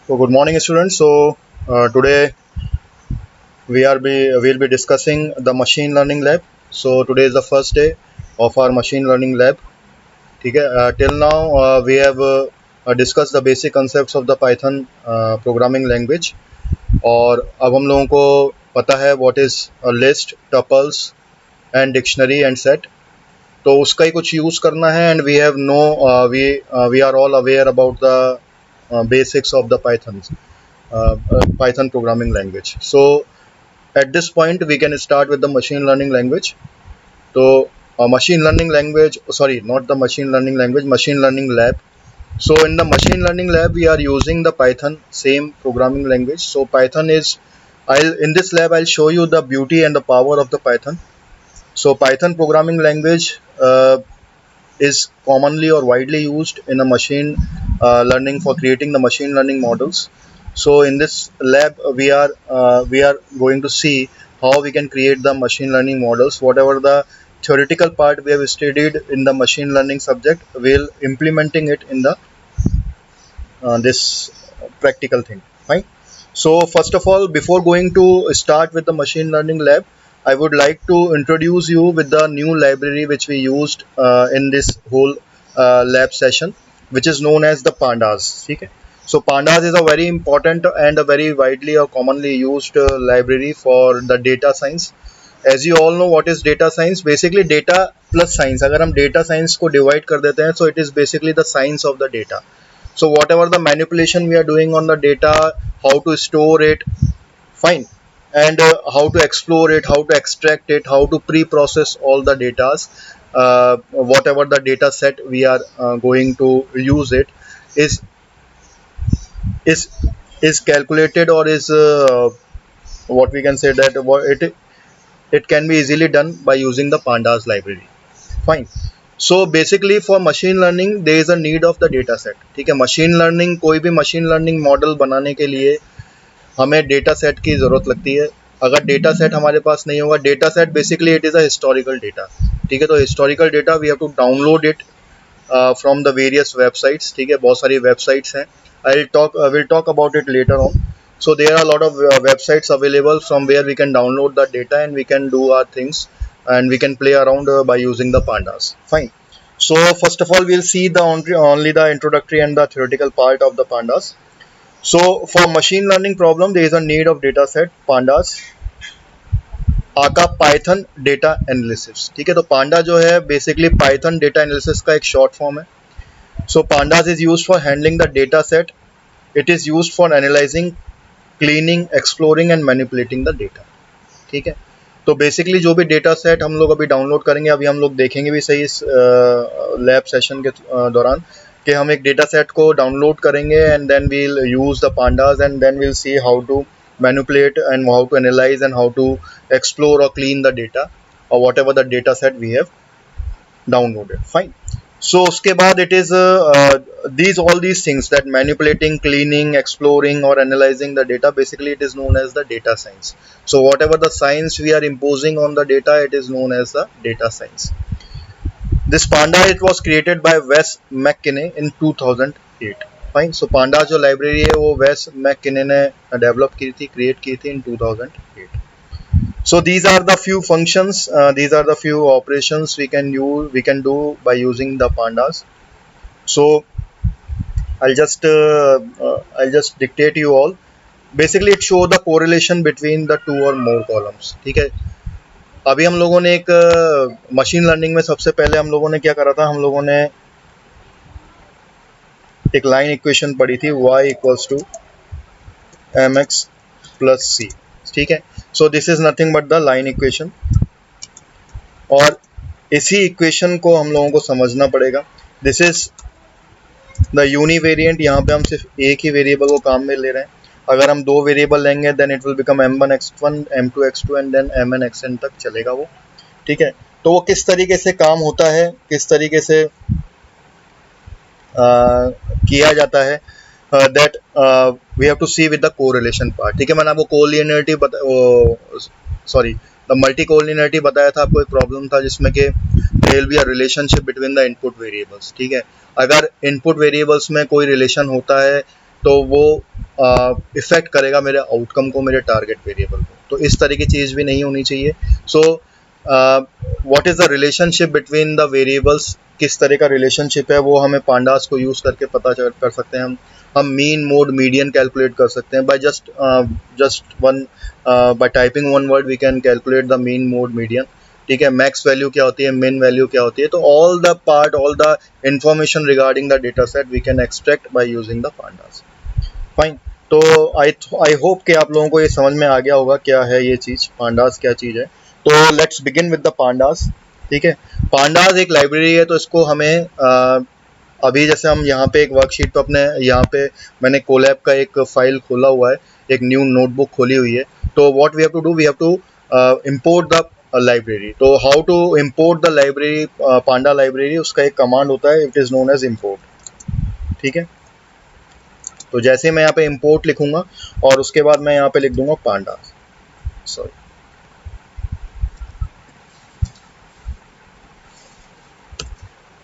So good morning, students. Today we'll be discussing the machine learning lab. So today is the first day of our machine learning lab. ठीक है. Till now we have discussed the basic concepts of the Python programming language. और अब हम लोगों को पता है what is a list, tuples and dictionary and set. तो उसका ही कुछ यूज़ करना है and we are all aware about the basics of the Python programming language. So at this point we can start with the machine learning language. So machine learning language, sorry, not the machine learning language, machine learning lab. So in the machine learning lab we are using the Python same programming language. So Python is, in this lab I'll show you the beauty and the power of the Python. So Python programming language is commonly or widely used in a machine learning for creating the machine learning models. So in this lab we are going to see how we can create the machine learning models. Whatever the theoretical part we have studied in the machine learning subject, we'll implementing it in the this practical thing. Fine. So first of all, before going to start with the machine learning lab, I would like to introduce you with the new library which we used in this whole lab session, which is known as the pandas. Okay. So pandas is a very important and a very widely or commonly used library for the data science. As you all know what is data science, basically data plus science. अगर हम data science को divide कर देते हैं, so it is basically the science of the data. So whatever the manipulation we are doing on the data, how to store it, fine, and how to explore it, how to extract it, how to pre-process all the data, whatever the data set we are going to use, it is is is calculated or is what we can say that it can be easily done by using the pandas library. Fine. So basically for machine learning there is a need of the data set. ठीक है. Machine learning, कोई भी machine learning model बनाने के लिए हमें data set की ज़रूरत लगती है. अगर डेटा सेट हमारे पास नहीं होगा, data set basically it is a historical data. ठीक है. तो historical data we have to download it from the various websites. ठीक है. बहुत सारी वेबसाइट्स हैं. We'll talk about it later on. So there are a lot of websites available from where we can download the data and we can do our things and we can play around by using the pandas. Fine. So first of all we'll see the only the introductory and the theoretical part of the pandas. So for machine learning problem there is a need of data set pandas आका Python data analysis. ठीक है. तो पांडा जो है basically Python data analysis का एक short form है. So pandas is used for handling the data set. It is used for analyzing, cleaning, exploring and manipulating the data. ठीक है. तो बेसिकली जो भी डेटा सेट हम लोग अभी डाउनलोड करेंगे, अभी हम लोग देखेंगे भी सही इस लैब सेशन के दौरान कि हम एक डेटा सेट को डाउनलोड करेंगे and then we'll use the pandas and then we'll see how to manipulate and how to analyze and how to explore or clean the data or whatever the data set we have downloaded. Fine. So उसके बाद it is all these things that manipulating, cleaning, exploring or analyzing the data, basically it is known as the data science. So whatever the science we are imposing on the data, it is known as the data science. This panda, it was created by Wes McKinney in 2008. Fine. So panda जो library है वो Wes McKinney ने develop की थी, create की थी in 2008. So these are the few functions, these are the few operations we can do by using the pandas. So I'll just dictate you all. Basically it show the correlation between the two or more columns. ठीक है. अभी हम लोगों ने एक machine learning में सबसे पहले हम लोगों ने क्या करा था, हम लोगों ने एक लाइन इक्वेशन पढ़ी थी y equals to mx plus c. ठीक है. So this is nothing but the line equation और इसी इक्वेशन को हम लोगों को समझना पड़ेगा. This is the univariate. यहाँ पे हम सिर्फ एक ही वेरिएबल को काम में ले रहे हैं. अगर हम दो वेरिएबल लेंगे then it will become m1 x1 m2 x2 and then mn xn तक चलेगा वो. ठीक है. तो वो किस तरीके से काम होता है, किस तरीके से किया जाता है, that we have to see with the correlation part. ठीक है. मैंने आपको कोलिनियरिटी द मल्टी कोलिनियरिटी बताया था. आपको एक प्रॉब्लम था जिसमें कि there will be a relationship between the input variables. ठीक है. अगर इनपुट वेरिएबल्स में कोई रिलेशन होता है तो वो इफेक्ट करेगा मेरे आउटकम को, मेरे टारगेट वेरिएबल को। तो इस तरह की चीज़ भी नहीं होनी चाहिए। So what is the relationship between the variables, किस तरह का रिलेशनशिप है वो हमें पांडास को यूज़ करके पता कर सकते हैं। हम मीन मोड मीडियन कैलकुलेट कर सकते हैं by just one, by typing one word we can calculate the mean mode median. ठीक है, मैक्स वैल्यू क्या होती है, मिन वैल्यू क्या होती है, तो all the information regarding the data set we can extract by using the pandas. Fine. तो आई होप कि आप लोगों को ये समझ में आ गया होगा क्या है ये चीज़, पांडास क्या चीज़ है। तो let's begin with the pandas. ठीक है, पांडास एक लाइब्रेरी है, तो इसको हमें अभी जैसे हम यहाँ पे एक वर्कशीट पे अपने यहाँ पे मैंने कोलैब का एक फाइल खोला हुआ है, एक न्यू नोटबुक खोली हुई है। तो what we have to do, we have to import the library. तो how to import the library, panda library, उसका एक कमांड होता है, it is known as import. ठीक है, तो जैसे मैं यहाँ पे इंपोर्ट लिखूंगा और उसके बाद मैं यहाँ पे लिख दूंगा पांडास, सॉरी।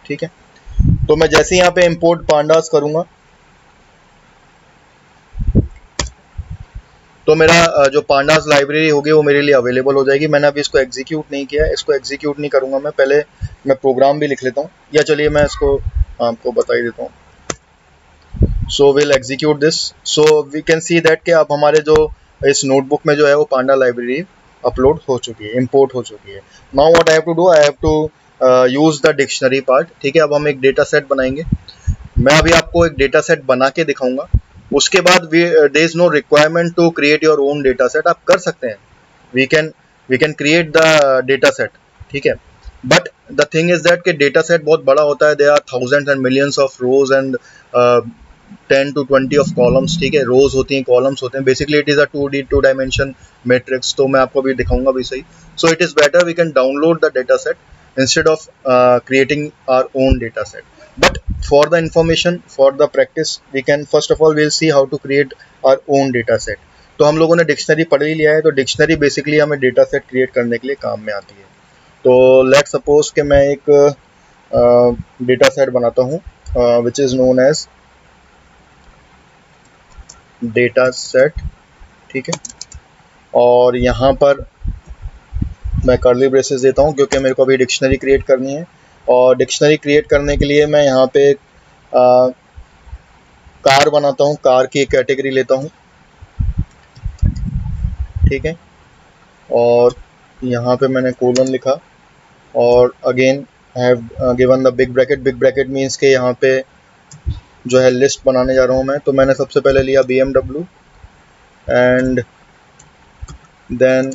ठीक है, तो मैं जैसे यहाँ पे इंपोर्ट पांडास करूंगा तो मेरा जो पांडास लाइब्रेरी होगी वो मेरे लिए अवेलेबल हो जाएगी। मैंने अभी इसको एग्जीक्यूट नहीं किया है, इसको एग्जीक्यूट नहीं करूंगा मैं, पहले मैं प्रोग्राम भी लिख लेता हूँ, या चलिए मैं इसको आपको बता ही देता हूँ। So will execute this. So we can see that कि अब हमारे जो इस नोटबुक में जो है वो पांडा लाइब्रेरी अपलोड हो चुकी है, इंपोर्ट हो चुकी है। Now what I have to do, I have to use the dictionary part. ठीक है, अब हम एक डेटा सेट बनाएंगे। मैं अभी आपको एक डेटा सेट बना के दिखाऊंगा, उसके बाद there is no requirement to create your own data set. आप कर सकते हैं, we can create the data set. ठीक है, but the thing is that कि डेटा सेट बहुत बड़ा होता है, there are thousands and millions of rows and 10 to 20 of columns. ठीक है, रोज होती हैं, कॉलम्स होते हैं, basically it is a 2 dimension matrix. तो मैं आपको अभी दिखाऊंगा भी सही। So it is better we can download the data set instead of creating our own data set. But for the information, for the practice, we can first of all we'll see how to create our own data set. तो हम लोगों ने dictionary पढ़ ही लिया है, तो dictionary basically हमें data set create करने के लिए काम में आती है। तो लेट सपोज कि मैं एक डेटा सेट बनाता हूँ which is known as data set. ठीक है, और यहाँ पर मैं कर्ली ब्रेसेस देता हूँ क्योंकि मेरे को अभी डिक्शनरी क्रिएट करनी है। और डिक्शनरी क्रिएट करने के लिए मैं यहाँ पे कार बनाता हूँ, कार की एक कैटेगरी लेता हूँ। ठीक है, और यहाँ पे मैंने कोलन लिखा और again I have given the big bracket. Big bracket means के यहाँ पे जो है लिस्ट बनाने जा रहा हूँ मैं। तो मैंने सबसे पहले लिया BMW and then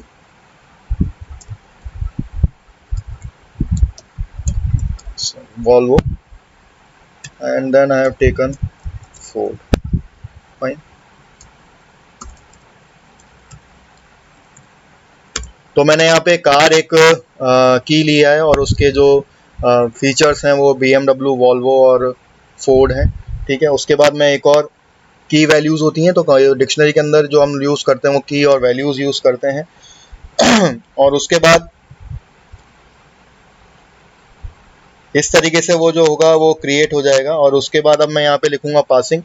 Volvo and then I have taken Ford. Fine. तो मैंने यहाँ पे कार एक की लिया है और उसके जो फीचर्स हैं वो BMW, Volvo और Ford हैं। ठीक है, उसके बाद मैं एक और की वैल्यूज़ होती हैं, तो डिक्शनरी के अंदर जो हम यूज़ करते हैं वो की और वैल्यूज़ यूज़ करते हैं। और उसके बाद इस तरीके से वो जो होगा वो क्रिएट हो जाएगा। और उसके बाद अब मैं यहाँ पे लिखूंगा पासिंग।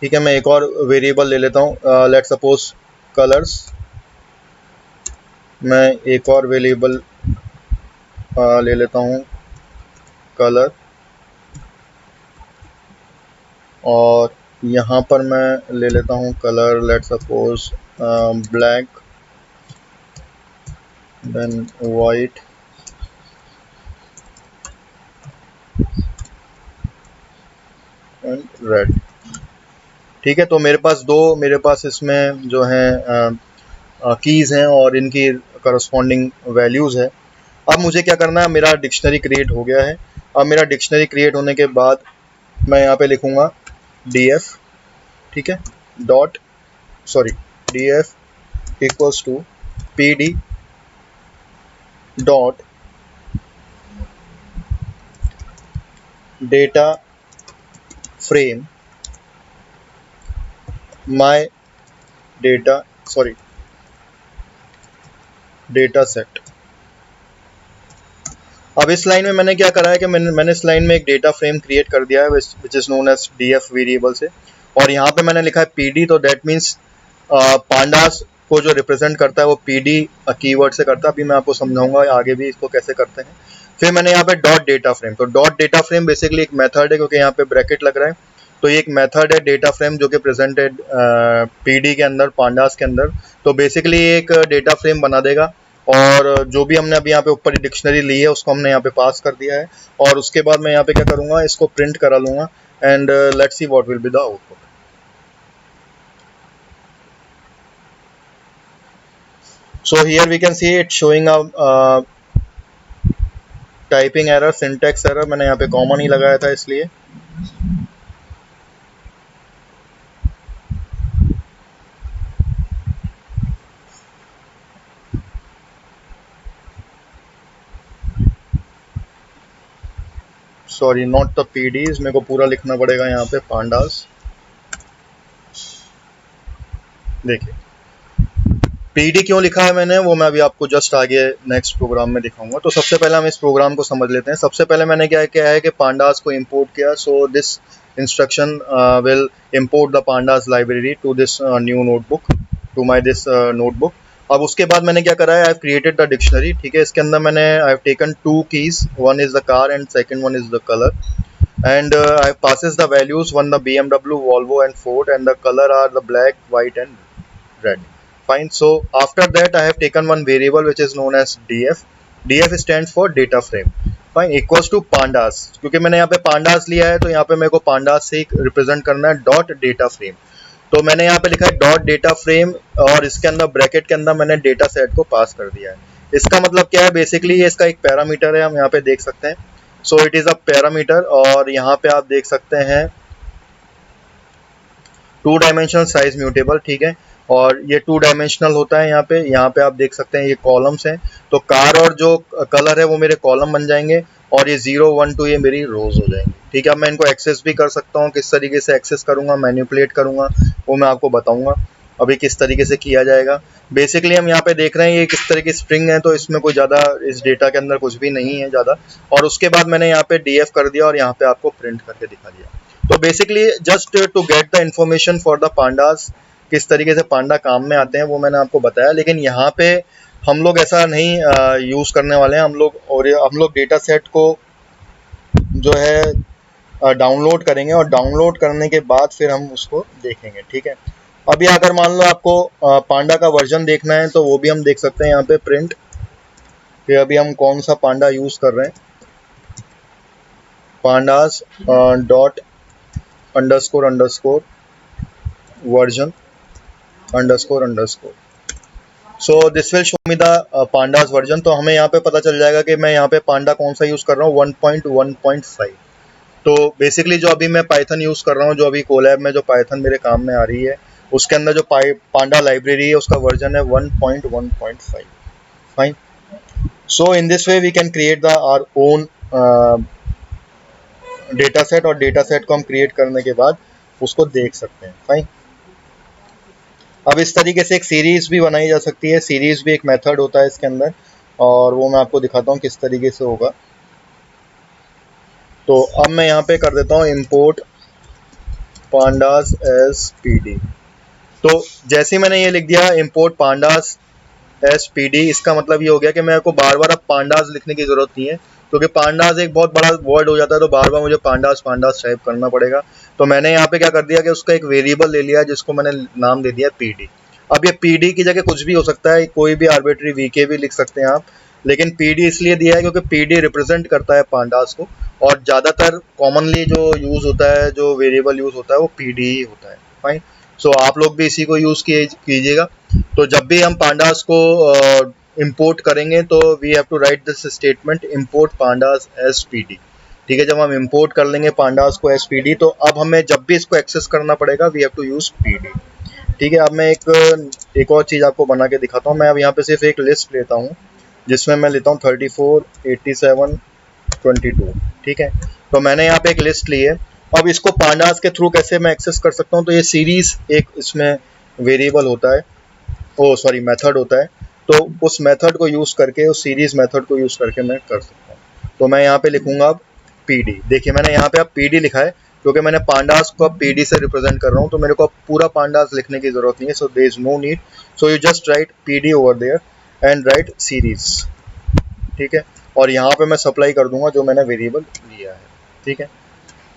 ठीक है, मैं एक और वेरिएबल ले लेता हूँ, लेट सपोज कलर्स। मैं एक और वेरिएबल ले लेता हूँ कलर, और यहाँ पर मैं ले लेता हूँ colour let suppose black, then white and red. ठीक है, तो मेरे पास इसमें जो है कीज़ हैं और इनकी करस्पॉन्डिंग वैल्यूज़ है। अब मुझे क्या करना है, मेरा डिक्शनरी क्रिएट हो गया है। अब मेरा डिक्शनरी क्रिएट होने के बाद मैं यहाँ पे लिखूँगा df। ठीक है, dot sorry df equals to pd dot data frame my data set. अब इस लाइन में मैंने क्या करा है कि मैंने इस लाइन में एक डेटा फ्रेम क्रिएट कर दिया है which is known as df variable से, और यहाँ पे मैंने लिखा है pd, तो दैट मीन्स पांडास को जो रिप्रेजेंट करता है वो pd कीवर्ड से करता है। अभी मैं आपको समझाऊंगा आगे भी इसको कैसे करते हैं। फिर मैंने यहाँ पे डॉट डेटा फ्रेम, तो डॉट डेटा फ्रेम बेसिकली एक मेथड है, क्योंकि यहाँ पे ब्रैकेट लग रहा है, तो ये एक मेथड है डेटा फ्रेम जो कि प्रेजेंटेड pd के अंदर, पांडास के अंदर। तो बेसिकली एक डेटा फ्रेम बना देगा, और जो भी हमने अभी यहाँ पे ऊपर डिक्शनरी ली है उसको हमने यहाँ पे पास कर दिया है, और उसके बाद मैं यहाँ पे क्या करूँगा, इसको प्रिंट करा लूँगा, and let's see what will be the output. So here we can see it showing a typing error, syntax error. मैंने यहाँ पे कॉमन ही लगाया था इसलिए। सॉरी, नॉट द पीडीज, मेरे को पूरा लिखना पड़ेगा यहाँ पे पांडास। देखिए पीडी क्यों लिखा है मैंने, वो मैं अभी आपको जस्ट आगे नेक्स्ट प्रोग्राम में दिखाऊंगा। तो सबसे पहले हम इस प्रोग्राम को समझ लेते हैं। सबसे पहले मैंने क्या किया है कि पांडास को इंपोर्ट किया। So this instruction will import the pandas library to this new notebook, to my this notebook. अब उसके बाद मैंने क्या करा है, I have created the dictionary. ठीक है, इसके अंदर मैंने I have taken two keys, one is the car and second one is the colour, and I passes the values, one the BMW, Volvo and Ford, and the color are the black, white and red. Fine. So after that I have taken one variable which is known as df. df stands for data frame. Fine, equals to pandas, क्योंकि मैंने यहाँ पे pandas लिया है तो यहाँ पे मेरे को pandas से रिप्रेजेंट करना है डॉट डेटा फ्रेम। तो मैंने यहाँ पे लिखा है डॉट डेटा फ्रेम, और इसके अंदर ब्रैकेट के अंदर मैंने डेटा सेट को पास कर दिया है। इसका मतलब क्या है, बेसिकली ये इसका एक पैरामीटर है, हम यहाँ पे देख सकते हैं। सो इट इज अ पैरामीटर, और यहाँ पे आप देख सकते हैं टू डायमेंशनल साइज म्यूटेबल। ठीक है, और ये टू डायमेंशनल होता है। यहाँ पे आप देख सकते हैं ये कॉलम्स हैं, तो कार और जो कलर है वो मेरे कॉलम बन जाएंगे, और ये 0 1 2 ये मेरी रोज हो जाएंगी। ठीक है, अब मैं इनको एक्सेस भी कर सकता हूँ। किस तरीके से एक्सेस करूंगा, मैनिपुलेट करूंगा, वो मैं आपको बताऊंगा अभी किस तरीके से किया जाएगा। बेसिकली हम यहाँ पे देख रहे हैं ये किस तरह की स्ट्रिंग है, तो इसमें कोई ज़्यादा इस डेटा के अंदर कुछ भी नहीं है ज़्यादा। और उसके बाद मैंने यहाँ पे डीएफ कर दिया और यहाँ पे आपको प्रिंट करके दिखा दिया। तो basically just to get the information for the pandas, किस तरीके से पांडा काम में आते हैं वो मैंने आपको बताया। लेकिन यहाँ पे हम लोग ऐसा नहीं यूज़ करने वाले हैं। हम लोग डेटा सेट को जो है डाउनलोड करेंगे, और डाउनलोड करने के बाद फिर हम उसको देखेंगे। ठीक है, अभी अगर मान लो आपको पांडा का वर्जन देखना है तो वो भी हम देख सकते हैं यहाँ पे प्रिंट, कि अभी हम कौन सा पांडा यूज़ कर रहे हैं। Pandas dot underscore underscore version underscore underscore, so this will show me the pandas version. तो हमें यहाँ पे पता चल जाएगा कि मैं यहाँ पे पांडा कौन सा यूज़ कर रहा हूँ, 1.1.5। तो बेसिकली जो अभी मैं पाइथन यूज़ कर रहा हूँ, जो अभी कोलैब में जो पाइथन मेरे काम में आ रही है, उसके अंदर जो पांडा लाइब्रेरी है उसका वर्जन है 1.1.5। Fine, so in this way we can create the our own data set, और डेटा सेट को हम क्रिएट करने के बाद उसको देख सकते हैं। फाइन, अब इस तरीके से एक सीरीज भी बनाई जा सकती है। सीरीज भी एक मेथड होता है इसके अंदर, और वो मैं आपको दिखाता हूँ किस तरीके से होगा। तो अब मैं यहाँ पे कर देता हूँ import pandas as pd। तो जैसे ही मैंने ये लिख दिया import pandas as pd, इसका मतलब ये हो गया कि मेरे को बार बार अब पांडास लिखने की जरूरत नहीं है, क्योंकि पांडास एक बहुत बड़ा वर्ड हो जाता है, तो बार बार मुझे पांडास पांडास टाइप करना पड़ेगा। तो मैंने यहाँ पे क्या कर दिया कि उसका एक वेरिएबल ले लिया जिसको मैंने नाम दे दिया pd। अब ये pd की जगह कुछ भी हो सकता है, कोई भी आर्बिट्री वीके भी लिख सकते हैं आप, लेकिन pd इसलिए दिया है क्योंकि pd रिप्रेजेंट करता है पांडास को, और ज़्यादातर कॉमनली जो यूज़ होता है, जो वेरिएबल यूज़ होता है वो pd ही होता है। फाइन, सो आप लोग भी इसी को यूज़ कीजिएगा। तो जब भी हम पांडास को इंपोर्ट करेंगे तो we have to write this statement import pandas as PD. ठीक है, जब हम इंपोर्ट कर लेंगे पांडास को एज पीडी, तो अब हमें जब भी इसको एक्सेस करना पड़ेगा we have to use PD. ठीक है, अब मैं एक और चीज़ आपको बना के दिखाता हूँ। मैं अब यहाँ पे सिर्फ एक लिस्ट लेता हूँ जिसमें मैं लेता हूँ 34 87 22। ठीक है, तो मैंने यहाँ पे एक लिस्ट ली है। अब इसको पांडास के थ्रू कैसे मैं एक्सेस कर सकता हूँ, तो ये सीरीज एक इसमें वेरिएबल होता है, ओ सॉरी मेथड होता है। तो उस मेथड को यूज़ करके, उस सीरीज मेथड को यूज़ करके मैं कर सकता हूँ। तो मैं यहाँ पे लिखूंगा अब PD। देखिए मैंने यहाँ पे अब PD लिखा है क्योंकि मैंने पांडास को अब PD से रिप्रेजेंट कर रहा हूँ, तो मेरे को अब पूरा पांडास लिखने की जरूरत नहीं है। So there is no need, so you just write PD over there and write series. ठीक है, और यहाँ पे मैं सप्लाई कर दूंगा जो मैंने वेरिएबल लिया है। ठीक है,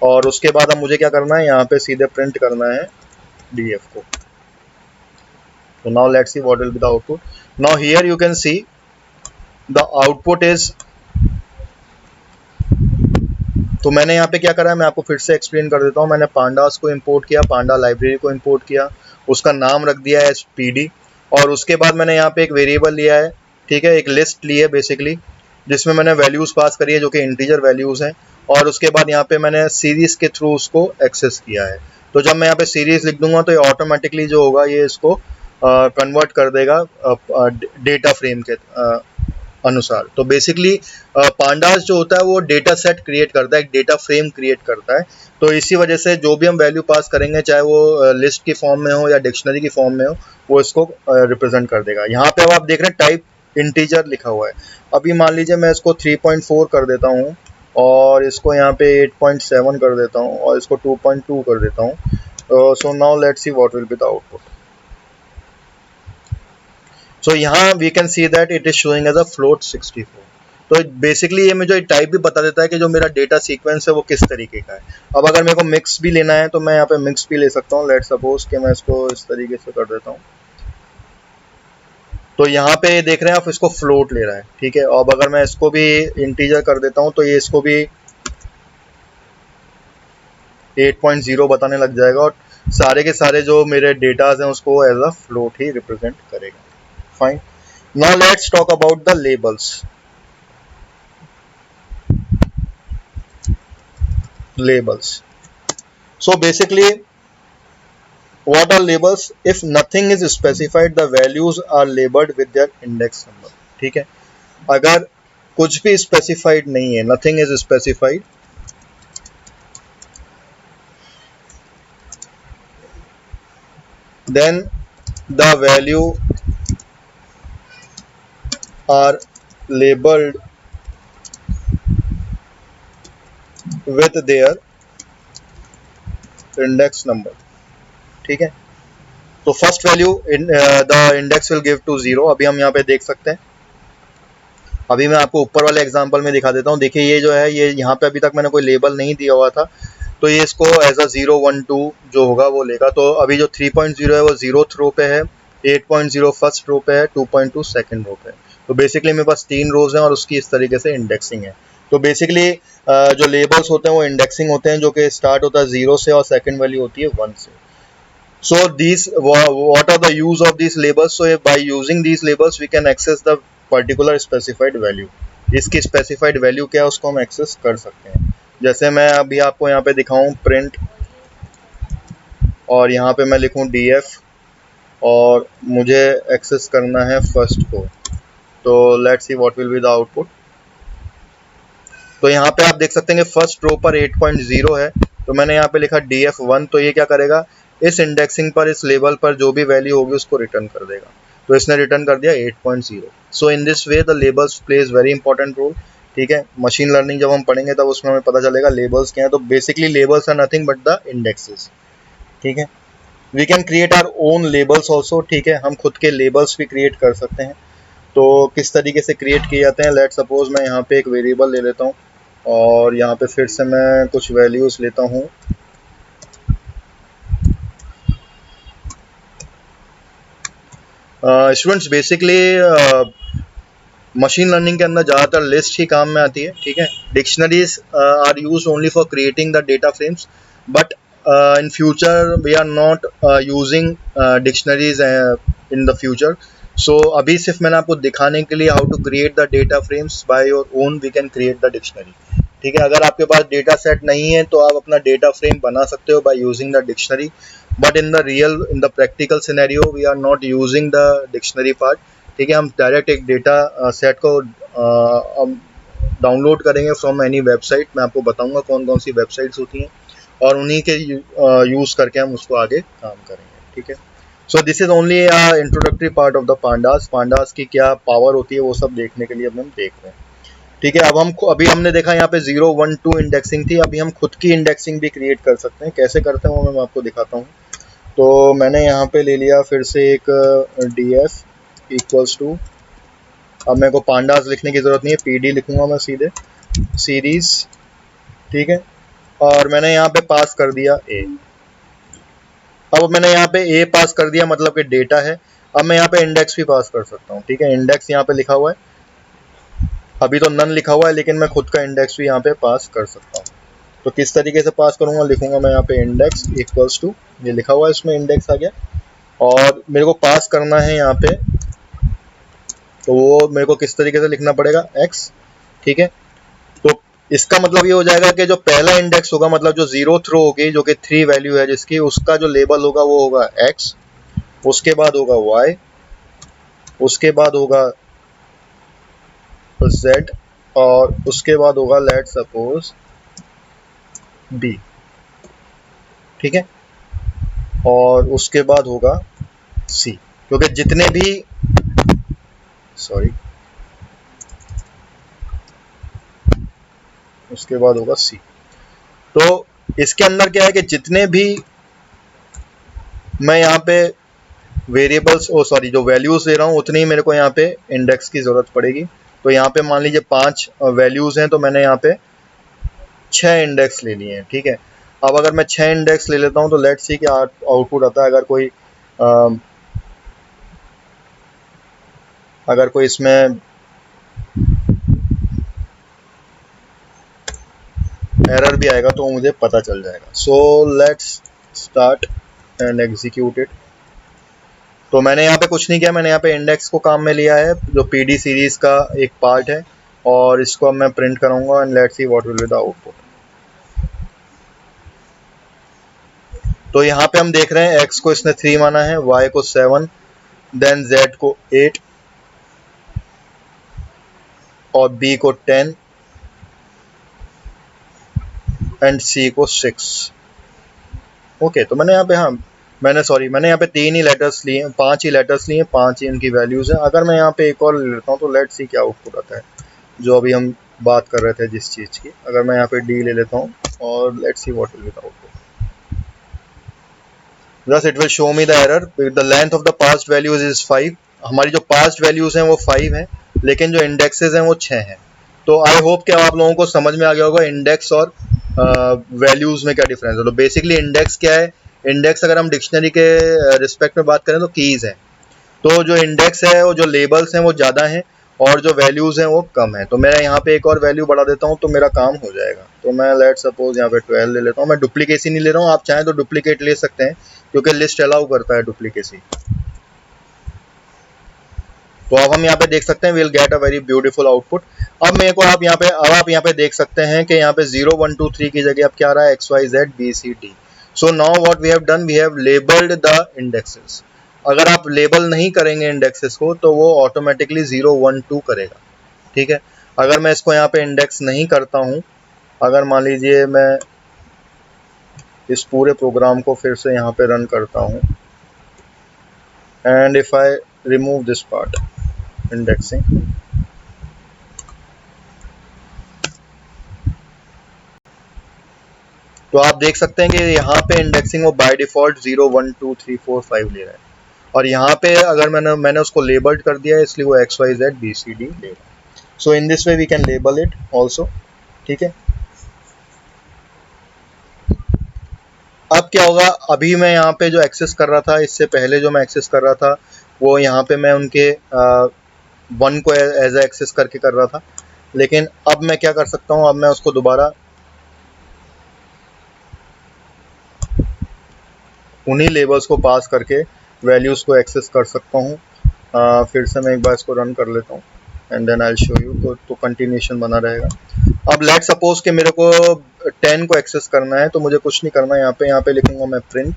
और उसके बाद अब मुझे क्या करना है, यहाँ पे सीधे प्रिंट करना है DF को। So now let's see what will be the output. Now here you can see the output is, तो मैंने यहाँ पे क्या करा है, मैं आपको फिर से एक्सप्लेन कर देता हूँ। मैंने पांडास को इंपोर्ट किया, पांडा लाइब्रेरी को इंपोर्ट किया, उसका नाम रख दिया है PD, और उसके बाद मैंने यहाँ पे एक वेरिएबल लिया है। ठीक है, एक लिस्ट ली है बेसिकली, जिसमें मैंने वैल्यूज पास करी है जो कि इंटीजर वैल्यूज हैं, और उसके बाद यहाँ पे मैंने सीरीज के थ्रू उसको एक्सेस किया है। तो जब मैं यहाँ पे सीरीज लिख दूंगा तो ये ऑटोमेटिकली जो होगा ये इसको कन्वर्ट कर देगा डेटा फ्रेम के अनुसार। तो बेसिकली पांडास जो होता है वो डेटा सेट क्रिएट करता है, एक डेटा फ्रेम क्रिएट करता है। तो इसी वजह से जो भी हम वैल्यू पास करेंगे, चाहे वो लिस्ट की फॉर्म में हो या डिक्शनरी की फॉर्म में हो, वो इसको रिप्रेजेंट कर देगा। यहाँ पे अब आप देख रहे हैं टाइप इंटीजर लिखा हुआ है। अभी मान लीजिए मैं इसको 3.4 कर देता हूँ, और इसको यहाँ पे 8.7 कर देता हूँ, और इसको 2.2 कर देता हूँ। So now let's see what will be the output. So यहाँ we can see that it is showing as a float 64। तो बेसिकली ये मुझे टाइप भी बता देता है कि जो मेरा डेटा सीक्वेंस है वो किस तरीके का है। अब अगर मेरे को मिक्स भी लेना है तो मैं यहाँ पे मिक्स भी ले सकता हूँ। लेट सपोज कि मैं इसको इस तरीके से कर देता हूँ, तो यहाँ पे देख रहे हैं आप इसको फ्लोट ले रहा है। ठीक है, अब अगर मैं इसको भी इंटीजर कर देता हूँ तो ये इसको भी 8.0 बताने लग जाएगा, और सारे के सारे जो मेरे डेटाज हैं उसको एज अ फ्लोट ही रिप्रेजेंट करेगा। Fine, now let's talk about the labels. Labels. So basically, what are labels? If nothing is specified, the values are labeled with their index number. ठीक है, अगर कुछ भी specified नहीं है, nothing is specified, then the value are labeled with their index number. ठीक है, तो first value the index will give to 0। अभी हम यहाँ पे देख सकते हैं, अभी मैं आपको ऊपर वाले एग्जांपल में दिखा देता हूँ। देखिए ये जो है, ये यहाँ पे अभी तक मैंने कोई लेबल नहीं दिया हुआ था, तो ये इसको एज अ 0 1 2 जो होगा वो लेगा। तो अभी जो 3.0 है वो 0th रो पे है, 8.0 फर्स्ट रो पे है, 2.2 सेकंड रो पे है। तो बेसिकली मेरे पास 3 रोज हैं और उसकी इस तरीके से इंडेक्सिंग है। तो बेसिकली जो लेबल्स होते हैं वो इंडेक्सिंग होते हैं, जो कि स्टार्ट होता है 0 से और सेकंड वैल्यू होती है 1 से। So these, what are the use of these labels? So by using these labels we can access the particular specified value. इसकी specified value क्या है उसको हम access कर सकते हैं। जैसे मैं अभी आपको यहाँ पे दिखाऊं print, और यहाँ पे मैं लिखूं DF, और मुझे access करना है first को। तो let's see what will be the output. तो यहाँ पे आप देख सकते हैं कि फर्स्ट रो पर 8.0 है, तो मैंने यहाँ पे लिखा DF1। तो ये क्या करेगा, इस इंडेक्सिंग पर, इस लेवल पर जो भी वैल्यू होगी उसको रिटर्न कर देगा। तो इसने रिटर्न कर दिया 8.0। So in this way the labels plays very important role. ठीक है, मशीन लर्निंग जब हम पढ़ेंगे तब उसमें हमें पता चलेगा लेबल्स क्या है। तो basically labels are nothing but the indexes. ठीक है, we can create our own labels also. ठीक है, हम खुद के लेबल्स भी क्रिएट कर सकते हैं। तो किस तरीके से क्रिएट किए जाते हैं, लेट सपोज मैं यहाँ पे एक वेरिएबल ले लेता हूँ, और यहाँ पे फिर से मैं कुछ वैल्यूज लेता हूँ। स्टूडेंट्स बेसिकली मशीन लर्निंग के अंदर ज़्यादातर लिस्ट ही काम में आती है। ठीक है, dictionaries are use only for creating the data frames, but in future we are not using dictionaries in the future. So अभी सिर्फ मैंने आपको दिखाने के लिए how to create the data frames by your own we can create the dictionary. ठीक है, अगर आपके पास डेटा सेट नहीं है तो आप अपना डेटा फ्रेम बना सकते हो by using the dictionary, but in the practical scenario we are not using the dictionary part. ठीक है, हम डायरेक्ट एक डेटा सेट को डाउनलोड करेंगे फ्रॉम एनी वेबसाइट। मैं आपको बताऊंगा कौन कौन सी वेबसाइट्स होती हैं, और उन्हीं के यूज़ करके हम उसको आगे काम करेंगे। ठीक है, so this is only introductory part of the pandas. Pandas की क्या पावर होती है वो सब देखने के लिए अब हम देख रहे हैं। ठीक है। अभी हमने देखा यहाँ पे 0 1 2 इंडेक्सिंग थी, अभी हम खुद की इंडेक्सिंग भी क्रिएट कर सकते हैं। कैसे करते हैं वो मैं आपको दिखाता हूँ। तो मैंने यहाँ पे ले लिया फिर से एक df इक्वल्स टू, अब मेरे को पांडास लिखने की जरूरत नहीं है, pd लिखूंगा मैं सीधे, सीरीज, ठीक है। और मैंने यहाँ पे पास कर दिया a। अब मैंने यहाँ पे a पास कर दिया, मतलब कि डेटा है। अब मैं यहाँ पे इंडेक्स भी पास कर सकता हूँ, ठीक है। इंडेक्स यहाँ पे लिखा हुआ है, अभी तो नन लिखा हुआ है, लेकिन मैं खुद का इंडेक्स भी यहाँ पे पास कर सकता हूँ। तो किस तरीके से पास करूंगा, लिखूंगा मैं यहाँ पे इंडेक्स इक्वल्स टू, ये लिखा हुआ है इसमें इंडेक्स आ गया, और मेरे को पास करना है यहाँ पे, तो वो मेरे को किस तरीके से लिखना पड़ेगा, x, ठीक है। तो इसका मतलब ये हो जाएगा कि जो पहला इंडेक्स होगा, मतलब जो 0th रो होगी, जो कि 3 वैल्यू है जिसकी, उसका जो लेबल होगा वो होगा x, उसके बाद होगा y, उसके बाद होगा z, और उसके बाद होगा लेट सपोज b, ठीक है। और उसके बाद होगा c, क्योंकि जितने भी, सॉरी, उसके बाद होगा c। तो इसके अंदर क्या है कि जितने भी मैं यहाँ पे वेरिएबल्स, सॉरी, जो वैल्यूज ले रहा हूँ, उतनी ही मेरे को यहाँ पे इंडेक्स की जरूरत पड़ेगी। तो यहाँ पे मान लीजिए 5 वैल्यूज हैं, तो मैंने यहाँ पे 6 इंडेक्स ले लिए हैं, ठीक है। अब अगर मैं 6 इंडेक्स ले लेता हूँ तो लेट्स सी क्या आउटपुट आता है। अगर कोई इसमें एरर भी आएगा तो मुझे पता चल जाएगा। So let's start and execute it. तो मैंने यहाँ पे कुछ नहीं किया, मैंने यहाँ पे इंडेक्स को काम में लिया है, जो पीडी सीरीज का एक पार्ट है, और इसको अब मैं प्रिंट करूंगा and let's see what will be the output. तो यहाँ पे हम देख रहे हैं x को इसने 3 माना है, y को 7, देन z को 8 और b को 10 एंड c को 6। ओके, तो मैंने यहाँ पे, हाँ, मैंने यहाँ पे 3 ही लेटर्स लिए, 5 ही लेटर्स लिए, 5 ही इनकी वैल्यूज हैं। अगर मैं यहाँ पे एक और ले लेता हूँ तो लेट्स सी क्या आउटपुट आता है, जो अभी हम बात कर रहे थे जिस चीज़ की। अगर मैं यहाँ पे d ले लेता हूँ और let's see what will be the output. Thus it will show me the error. The length of the past values is 5. हमारी जो past values हैं वो 5 हैं, लेकिन जो indexes हैं वो 6 हैं। तो आई होप कि आप लोगों को समझ में आ गया होगा इंडेक्स और वैल्यूज में क्या डिफरेंस है। तो बेसिकली इंडेक्स क्या है, इंडेक्स अगर हम डिक्शनरी के रिस्पेक्ट में बात करें तो कीज है। तो जो इंडेक्स है वो जो लेबल्स हैं वो ज़्यादा हैं, और जो वैल्यूज़ हैं वो कम है। तो मैं यहाँ पे एक और वैल्यू बढ़ा देता हूँ तो मेरा काम हो जाएगा। तो मैं लेट सपोज यहाँ पे 12 ले लेता हूँ। मैं डुप्लीकेसी नहीं ले रहा हूँ, आप चाहें तो डुप्लीकेट ले सकते हैं, क्योंकि लिस्ट अलाउ करता है डुप्लीकेसी। तो अब हम यहाँ पे देख सकते हैं will get a very beautiful output. अब मेरे को आप यहाँ पे देख सकते हैं कि यहाँ पे 0 1 2 3 की जगह अब क्या आ रहा है, XYZ BCD। So now what we have done, we have labelled the indexes. अगर आप लेबल नहीं करेंगे इंडेक्सेस को तो वो ऑटोमेटिकली 0 1 2 करेगा, ठीक है। अगर मैं इसको यहाँ पे इंडेक्स नहीं करता हूँ, अगर मान लीजिए मैं इस पूरे प्रोग्राम को फिर से यहाँ पे रन करता हूँ, and if I remove this part indexing, तो आप देख सकते हैं कि यहाँ पे इंडेक्सिंग वो बाय डिफॉल्ट 0 1 2 3 4 5 ले रहा है, और यहाँ पे अगर मैंने उसको लेबल्ड कर दिया है, इसलिए वो XYZ BCD ले रहा है। So in this way we can label it also, ठीक है। अब क्या होगा, अभी मैं यहाँ पे जो एक्सेस कर रहा था, इससे पहले जो मैं एक्सेस कर रहा था, वो यहाँ पे मैं उनके 1 को एज ए एक्सेस करके कर रहा था, लेकिन अब मैं क्या कर सकता हूँ, अब मैं उसको दोबारा उन्हीं लेबल्स को पास करके वैल्यूज़ को एक्सेस कर सकता हूँ। फिर से मैं एक बार इसको रन कर लेता हूँ and then I show you, तो कंटिन्यूशन बना रहेगा। अब लेट सपोज कि मेरे को 10 को एक्सेस करना है, तो मुझे कुछ नहीं करना, यहाँ पे लिखूंगा मैं प्रिंट।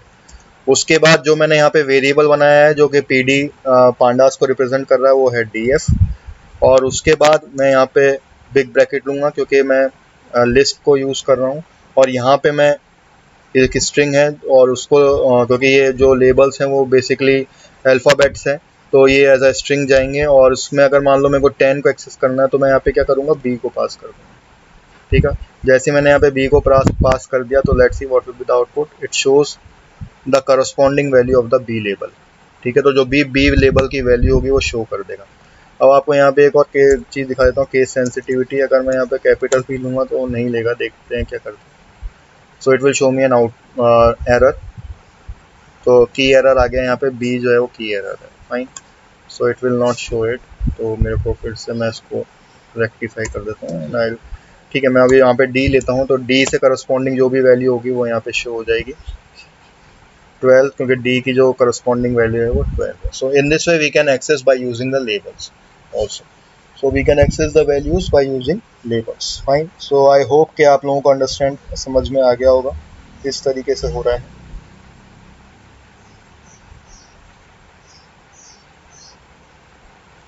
उसके बाद जो मैंने यहाँ पे वेरिएबल बनाया है जो कि पीडी पांडास को रिप्रेजेंट कर रहा है, वो है डीएफ, और उसके बाद मैं यहाँ पे बिग ब्रैकेट लूँगा क्योंकि मैं लिस्ट को यूज़ कर रहा हूँ, और यहाँ पे मैं एक स्ट्रिंग है, और उसको क्योंकि ये जो लेबल्स हैं वो बेसिकली अल्फ़ाबेट्स हैं, तो ये एज अ स्ट्रिंग जाएंगे, और उसमें अगर मान लो मेरे को 10 को एक्सेस करना है तो मैं यहाँ पे क्या करूँगा, बी को पास कर दूँगा। ठीक है, जैसे मैंने यहाँ पे बी को पास कर दिया, तो let's see what will be the output. It shows the corresponding value of the B label. ठीक है, तो जो बी लेबल की वैल्यू होगी वो शो कर देगा। अब आपको यहाँ पे एक और चीज़ दिखा देता हूँ, केस सेंसिटिविटी। अगर मैं यहाँ पे कैपिटल पी लूँगा तो वो नहीं लेगा, देखते हैं क्या करते हैं। So it will show me an error. तो की एरर आ गया यहाँ पे, बी जो है वो की एरर है। Fine, so it will not show it. तो मेरे को फिर से मैं इसको रेक्टिफाई कर देता हूँ। ठीक है, मैं अभी यहाँ पे डी लेता हूँ, तो डी से करस्पॉन्डिंग जो भी वैल्यू होगी वो यहाँ पे शो हो जाएगी 12, क्योंकि डी की जो करस्पॉन्डिंग वैल्यू है वो 12 है। So in this way we can access by using the labels also. So we can access the values by using labels. Fine, so I hope कि आप लोगों को अंडरस्टैंड समझ में आ गया होगा किस तरीके से हो रहा है।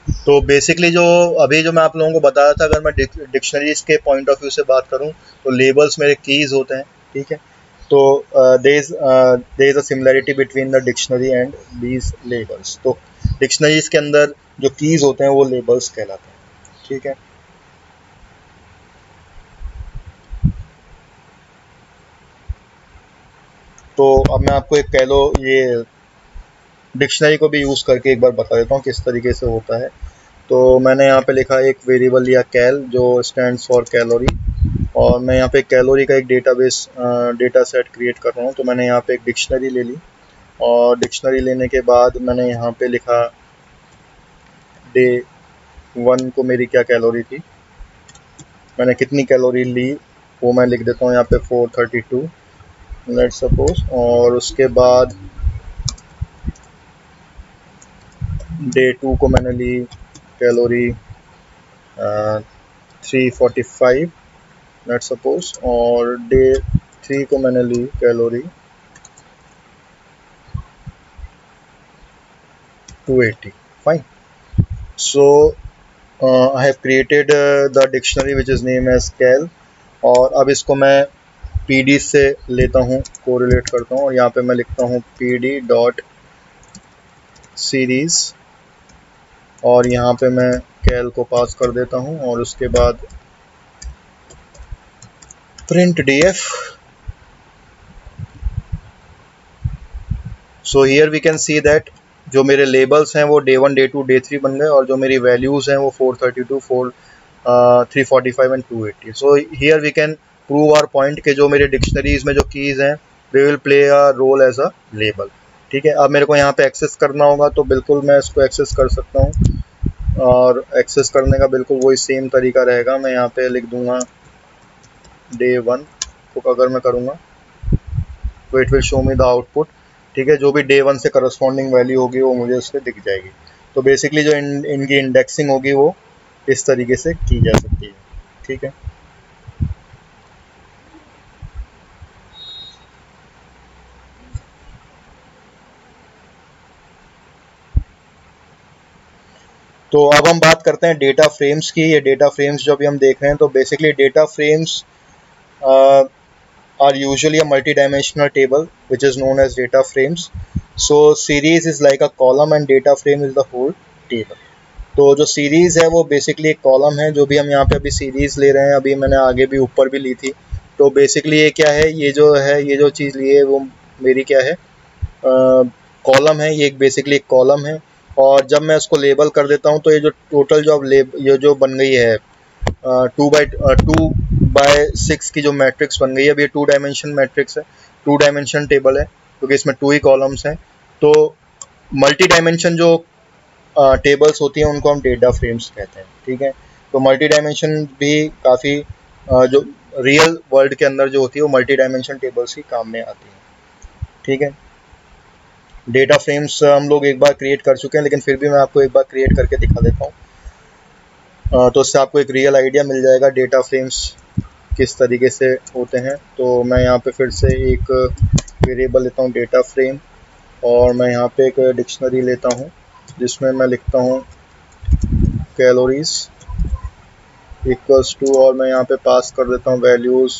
तो बेसिकली जो अभी जो मैं आप लोगों को बताया था, अगर मैं डिक्शनरीज के पॉइंट ऑफ व्यू से बात करूं तो लेबल्स मेरे कीज होते हैं। ठीक है, तो there is a similarity between the dictionary and these labels. तो डिक्शनरीज के अंदर जो कीज होते हैं वो लेबल्स कहलाते हैं। ठीक है, तो अब मैं आपको एक कह लो ये डिक्शनरी को भी यूज़ करके एक बार बता देता हूँ किस तरीके से होता है। तो मैंने यहाँ पे लिखा एक वेरिएबल लिया कैल, जो स्टैंड्स फॉर कैलोरी, और मैं यहाँ पे कैलोरी का एक डेटा सेट क्रिएट कर रहा हूँ। तो मैंने यहाँ पे एक डिक्शनरी ले ली, और डिक्शनरी लेने के बाद मैंने यहाँ पे लिखा डे 1 को मेरी क्या कैलोरी थी, मैंने कितनी कैलोरी ली वो मैं लिख देता हूँ यहाँ पे 432 लेट सपोज। और उसके बाद डे 2 को मैंने ली कैलोरी 345 लेट सपोज, और डे 3 को मैंने ली calorie 280। Fine, so I have created the dictionary which is name as cal, और अब इसको मैं पी डी से लेता हूँ, कोरिलेट करता हूँ, और यहाँ पे मैं लिखता हूँ पी डी डॉट सीरीज़, और यहाँ पे मैं कैल को पास कर देता हूँ, और उसके बाद print D F. So here we can see that जो मेरे लेबल्स हैं वो डे 1 डे 2 डे 3 बन गए, और जो मेरी वैल्यूज़ हैं वो 432 345 and 280। So here we can prove our point के जो मेरे डिक्शनरीज में जो कीज़ हैं they will play a role as a label. ठीक है, अब मेरे को यहाँ पे एक्सेस करना होगा तो बिल्कुल मैं इसको एक्सेस कर सकता हूँ, और एक्सेस करने का बिल्कुल वही सेम तरीका रहेगा। मैं यहाँ पे लिख दूंगा डे 1 को अगर मैं करूँगा तो it will show me the output. ठीक है, जो भी डे 1 से करस्पॉन्डिंग वैल्यू होगी वो मुझे उस पर दिख जाएगी। तो बेसिकली जो इनकी इंडेक्सिंग होगी वो इस तरीके से की जा सकती है। ठीक है, तो अब हम बात करते हैं डेटा फ्रेम्स की। ये डेटा फ्रेम्स जो अभी हम देख रहे हैं, तो basically data frames are usually a multi-dimensional table which is known as data frames. So series is like a column and data frame is the whole table. तो जो सीरीज़ है वो बेसिकली एक कॉलम है, जो भी हम यहाँ पे अभी सीरीज़ ले रहे हैं, अभी मैंने आगे भी ऊपर भी ली थी। तो बेसिकली ये क्या है, ये जो है, ये जो चीज़ ली है वो मेरी क्या है, कॉलम है। ये एक बेसिकली एक कॉलम है, और जब मैं उसको लेबल कर देता हूँ तो ये जो टोटल जो अब ये जो बन गई है 2 by 6 की जो मैट्रिक्स बन गई है, अब ये 2 डायमेंशन मैट्रिक्स है, 2 डायमेंशन टेबल है, क्योंकि इसमें 2 ही कॉलम्स हैं। तो मल्टी डायमेंशन जो टेबल्स होती हैं उनको हम डेटा फ्रेम्स कहते हैं। ठीक है, तो मल्टी डायमेंशन भी काफ़ी जो रियल वर्ल्ड के अंदर जो होती है वो मल्टी डायमेंशन टेबल्स ही काम में आती हैं। ठीक है, डेटा फ्रेम्स हम लोग एक बार क्रिएट कर चुके हैं, लेकिन फिर भी मैं आपको एक बार क्रिएट करके दिखा देता हूँ, तो उससे आपको एक रियल आइडिया मिल जाएगा डेटा फ्रेम्स किस तरीके से होते हैं। तो मैं यहाँ पे फिर से एक वेरिएबल लेता हूँ डेटा फ्रेम, और मैं यहाँ पे एक डिक्शनरी लेता हूँ जिसमें मैं लिखता हूँ कैलोरीज इक्वल्स टू, और मैं यहाँ पे पास कर देता हूँ वैल्यूज़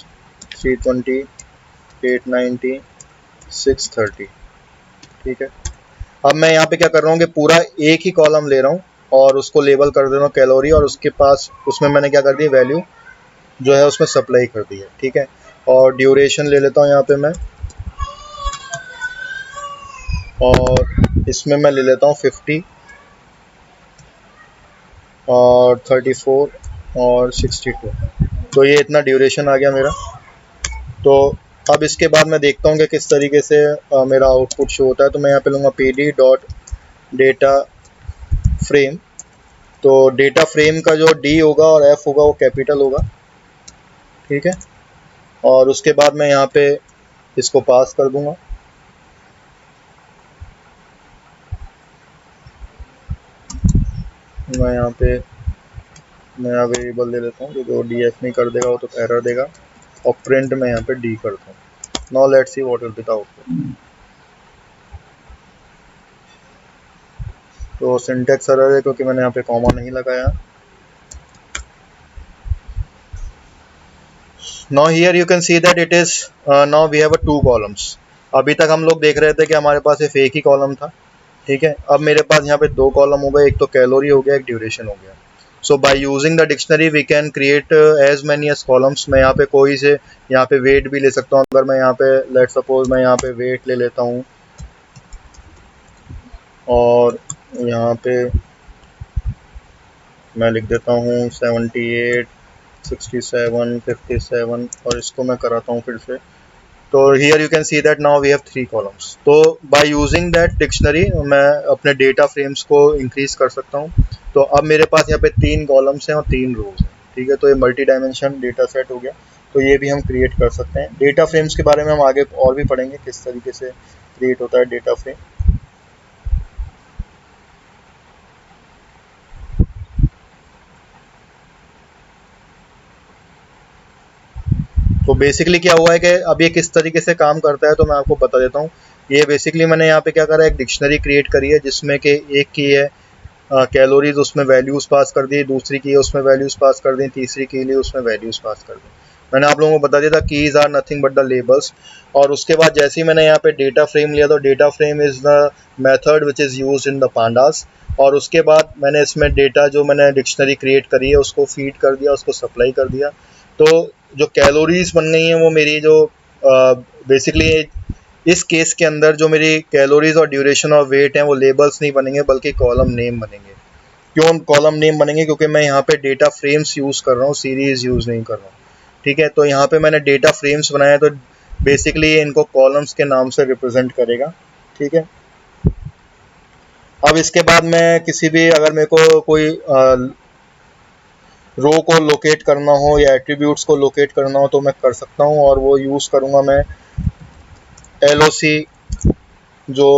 320 890 630। ठीक है, अब मैं यहाँ पे क्या कर रहा हूँ कि पूरा एक ही कॉलम ले रहा हूँ और उसको लेबल कर दे रहा हूँ कैलोरी, और उसके पास उसमें मैंने क्या कर दी, वैल्यू जो है उसमें सप्लाई कर दी है, ठीक है। और ड्यूरेशन ले लेता हूँ यहाँ पे मैं, और इसमें मैं ले लेता हूँ 50 और 34 और 62। तो ये इतना ड्यूरेशन आ गया मेरा। तो अब इसके बाद मैं देखता हूँ कि किस तरीके से मेरा आउटपुट शो होता है। तो मैं यहाँ पे लूँगा pd डॉट डेटा फ्रेम। तो डेटा फ्रेम का जो डी होगा और एफ होगा वो कैपिटल होगा, ठीक है। और उसके बाद मैं यहाँ पे इसको पास कर दूंगा। मैं यहाँ पे नया वेरिएबल ले लेता हूँ जो डी एफ नहीं कर देगा वो तो एरर देगा, और प्रिंट में यहाँ पे डी करता हूँ। Now let's see what will be the output. तो सिंटेक्स एरर है क्योंकि मैंने यहाँ पे कॉमा नहीं लगाया। Now here you can see that it is now we have a 2 columns. अभी तक हम लोग देख रहे थे कि हमारे पास सिर्फ एक ही कॉलम था, ठीक है। अब मेरे पास यहाँ पे 2 कॉलम हो गए, एक तो कैलोरी हो गया, एक ड्यूरेशन हो गया। So by using the dictionary we can create as many as columns. मैं यहाँ पे कोई से यहाँ पे वेट भी ले सकता हूँ। अगर मैं यहाँ पे लेट सपोज मैं यहाँ पे वेट ले लेता हूँ और यहाँ पे मैं लिख देता हूँ 78 67 57 और इसको मैं कराता हूँ फिर से। तो here you can see that now we have 3 columns. तो बाय यूजिंग दैट डिक्शनरी मैं अपने डेटा फ्रेम्स को इंक्रीज कर सकता हूँ। तो अब मेरे पास यहाँ पे 3 कॉलम्स हैं और 3 रोज हैं, ठीक है। तो ये मल्टी डायमेंशन डेटा सेट हो गया। तो ये भी हम क्रिएट कर सकते हैं। डेटा फ्रेम्स के बारे में हम आगे और भी पढ़ेंगे किस तरीके से क्रिएट होता है डेटा फ्रेम। तो बेसिकली क्या हुआ है कि अब ये किस तरीके से काम करता है तो मैं आपको बता देता हूँ। ये बेसिकली मैंने यहाँ पे क्या करा है, एक डिक्शनरी क्रिएट करी है जिसमें कि एक की है कैलोरीज, उसमें वैल्यूज पास कर दी, दूसरी की है उसमें वैल्यूज पास कर दी, तीसरी के लिए उसमें वैल्यूज पास कर दी। मैंने आप लोगों को बता दिया था keys are nothing but the labels. और उसके बाद जैसे ही मैंने यहाँ पे डेटा फ्रेम लिया तो data frame is the method which is use in the pandas. और उसके बाद मैंने इसमें डेटा जो मैंने डिक्शनरी क्रिएट करी है उसको फीड कर दिया, उसको सप्लाई कर दिया। तो जो कैलोरीज बन गई हैं वो मेरी जो बेसिकली इस केस के अंदर जो मेरी कैलोरीज और ड्यूरेशन और वेट हैं वो लेबल्स नहीं बनेंगे बल्कि कॉलम नेम बनेंगे। क्यों कॉलम नेम बनेंगे? क्योंकि मैं यहाँ पे डेटा फ्रेम्स यूज़ कर रहा हूँ, सीरीज यूज़ नहीं कर रहा हूँ, ठीक है। तो यहाँ पे मैंने डेटा फ्रेम्स बनाया तो बेसिकली इनको कॉलम्स के नाम से रिप्रेजेंट करेगा, ठीक है। अब इसके बाद मैं किसी भी अगर मेरे को कोई रो को लोकेट करना हो या एट्रीब्यूट्स को लोकेट करना हो तो मैं कर सकता हूँ, और वो यूज़ करूँगा मैं LOC जो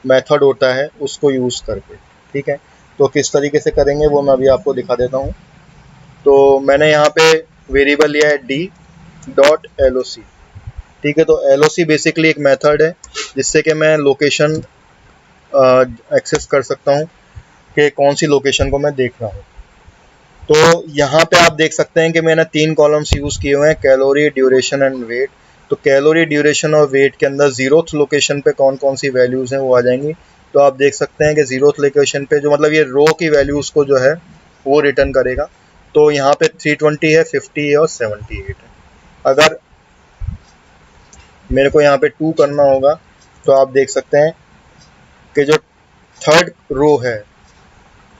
मेथड होता है उसको यूज़ करके, ठीक है। तो किस तरीके से करेंगे वो मैं अभी आपको दिखा देता हूँ। तो मैंने यहाँ पे वेरिएबल लिया है d डॉट LOC, ठीक है। तो LOC बेसिकली एक मेथड है जिससे कि मैं लोकेशन एक्सेस कर सकता हूँ कि कौन सी लोकेशन को मैं देख रहा हूँ। तो यहाँ पे आप देख सकते हैं कि मैंने 3 कॉलम्स यूज़ किए हुए हैं, कैलोरी, ड्यूरेशन एंड वेट। तो कैलोरी, ड्यूरेशन और वेट के अंदर 0th लोकेशन पे कौन कौन सी वैल्यूज़ हैं वो आ जाएंगी। तो आप देख सकते हैं कि 0th लोकेशन पे जो मतलब ये रो की वैल्यूज़ को जो है वो रिटर्न करेगा। तो यहाँ पे 320 है, 50 है और 78 है। अगर मेरे को यहाँ पे 2 करना होगा तो आप देख सकते हैं कि जो थर्ड रो है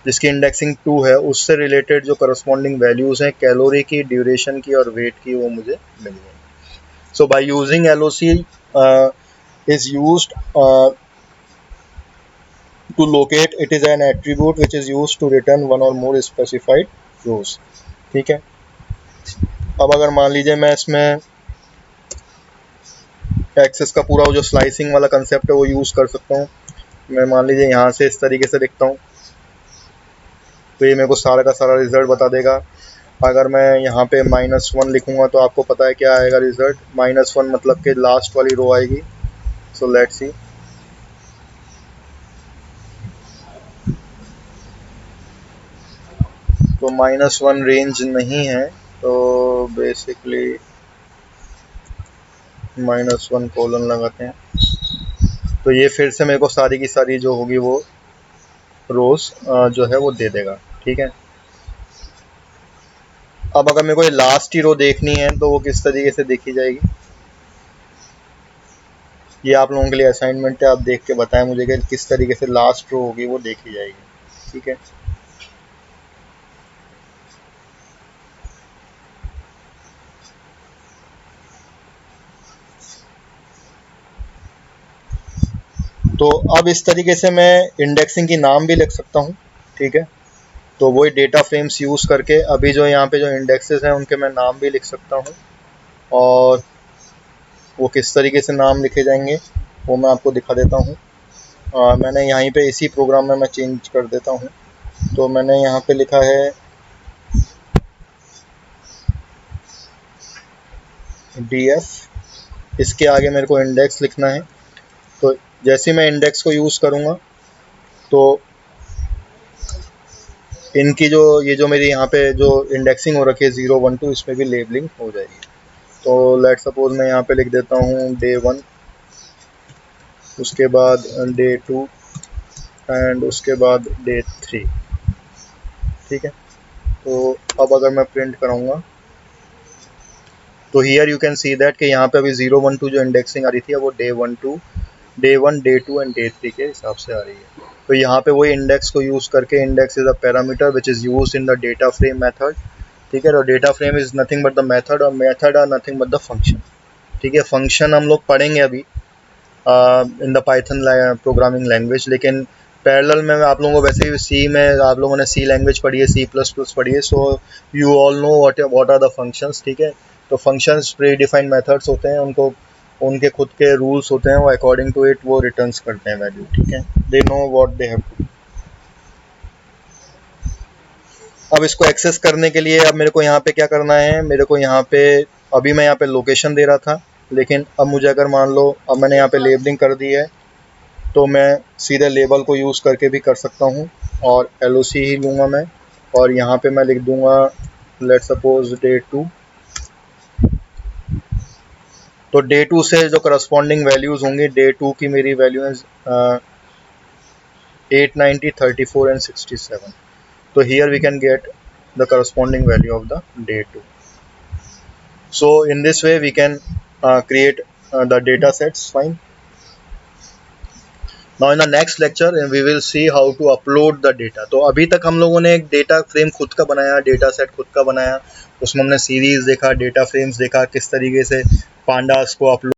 जिसकी इंडेक्सिंग 2 है उससे रिलेटेड जो करस्पॉन्डिंग वैल्यूज़ हैं कैलोरी की, ड्यूरेशन की और वेट की वो मुझे मिल गई। So by using LOC is used to locate, it is an attribute which is used to return one or more specified rows, ठीक है। अब अगर मान लीजिए मैं इसमें एक्सेस का पूरा जो स्लाइसिंग वाला कंसेप्ट है वो यूज़ कर सकता हूँ। मैं मान लीजिए यहाँ से इस तरीके से लिखता हूँ तो ये मेरे को सारा का सारा रिजल्ट बता देगा। अगर मैं यहाँ पे -1 लिखूँगा तो आपको पता है क्या आएगा रिजल्ट, -1 मतलब कि लास्ट वाली रो आएगी। So let's see. तो -1 रेंज नहीं है, तो बेसिकली -1 कोलन लगाते हैं तो ये फिर से मेरे को सारी की सारी जो होगी वो रोज जो है वो दे देगा। ठीक है, अब अगर मेरे को ये लास्ट ही रो देखनी है तो वो किस तरीके से देखी जाएगी, ये आप लोगों के लिए असाइनमेंट है, आप देख के बताएं मुझे कि किस तरीके से लास्ट रो होगी वो देखी जाएगी। ठीक है, तो अब इस तरीके से मैं इंडेक्सिंग की नाम भी लिख सकता हूँ। ठीक है, तो वही डेटा फ्रेम्स यूज़ करके अभी जो यहाँ पे जो इंडेक्सेस हैं उनके मैं नाम भी लिख सकता हूँ, और वो किस तरीके से नाम लिखे जाएंगे वो मैं आपको दिखा देता हूँ। मैंने यहीं पे इसी प्रोग्राम में मैं चेंज कर देता हूँ। तो मैंने यहाँ पे लिखा है df, इसके आगे मेरे को इंडेक्स लिखना है। तो जैसे मैं इंडेक्स को यूज़ करूँगा तो इनकी जो ये जो मेरी यहाँ पे जो इंडेक्सिंग हो रखी है 0 1 2, इसमें भी लेबलिंग हो जाएगी। तो लेट सपोज मैं यहाँ पे लिख देता हूँ डे 1, उसके बाद डे 2 एंड उसके बाद डे 3। ठीक है, तो अब अगर मैं प्रिंट कराऊंगा तो here you can see that कि यहाँ पे अभी 0 1 2 जो इंडेक्सिंग आ रही थी वो day 1 2 day 1 day 2 and day 3 के हिसाब से आ रही है। तो यहाँ पे वही इंडेक्स को यूज़ करके, index is a parameter which is use in the data frame method. ठीक है, और data frame is nothing but the method, और method are nothing but the function. ठीक है, फंक्शन हम लोग पढ़ेंगे अभी in the Python programming language, लेकिन पैरेलल में आप लोगों को वैसे भी सी में आप लोगों ने सी लैंग्वेज पढ़ी है, C++ पढ़ी है, so you all know what are the functions. ठीक है, तो फंक्शंस प्री डिफाइंड मेथड्स होते हैं, उनको उनके खुद के रूल्स होते हैं, वो अकॉर्डिंग टू इट वो रिटर्न्स करते हैं वैल्यू। ठीक है, they know what they have to. अब इसको एक्सेस करने के लिए अब मेरे को यहाँ पे क्या करना है, मेरे को यहाँ पे अभी मैं यहाँ पे लोकेशन दे रहा था, लेकिन अब मुझे अगर मान लो अब मैंने यहाँ पे लेबलिंग कर दी है तो मैं सीधे लेबल को यूज़ करके भी कर सकता हूँ, और LOC ही लूँगा मैं, और यहाँ पे मैं लिख दूँगा लेट सपोज डे 2। तो डे 2 से जो करस्पॉन्डिंग वैल्यूज़ होंगी, डे 2 की मेरी वैल्यू है 890 34 एंड 67। तो here we can get the corresponding value of the day 2. So in this way we can create the data sets. Fine. Now in the next lecture we will see how to upload the data. तो अभी तक हम लोगों ने एक data frame खुद का बनाया, डेटा सेट खुद का बनाया, उसमें हमने सीरीज देखा, डेटा फ्रेम्स देखा, किस तरीके से पांडास को अपलोड